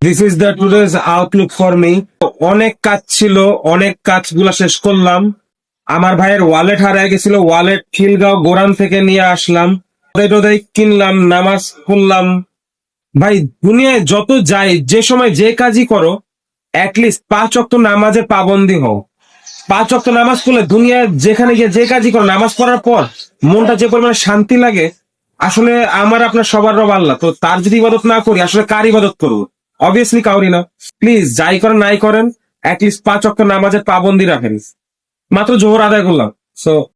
This is the today's Outlook for me. অনেক কাজ ছিল, অনেক কাজগুলা শেষ করলাম। আমার ভাইয়ের ওয়ালেট হারিয়ে গেছিল, ওয়ালেট খিলগাঁও গোরান থেকে নিয়ে আসলাম, টোদাই কিনলাম, নামাজ পড়লাম। ভাই দুনিয়ায় যত যাই, যে সময় যে কাজই করো, অ্যাটলিস্ট 5 ওয়াক্ত নামাজের পাবন্দি হও। 5 ওয়াক্ত নামাজ পড়লে দুনিয়ায় যেখানে গিয়ে যে কাজই করো, নামাজ পড়ার পর মনটা যে পরিমাণে শান্তি লাগে, আসলে আমার আপনার সবার রব আল্লাহ, তো তার যদি ইবাদত না করি আসলে কার ইবাদত করবো? অবভিয়াসলি কাউরি না। প্লিজ যাই করেন নাই করেন, অ্যাটলিস্ট 5 ওয়াক্ত নামাজের পাবন্দি রাখেন। মাত্র জোহর আদায় করলাম, সো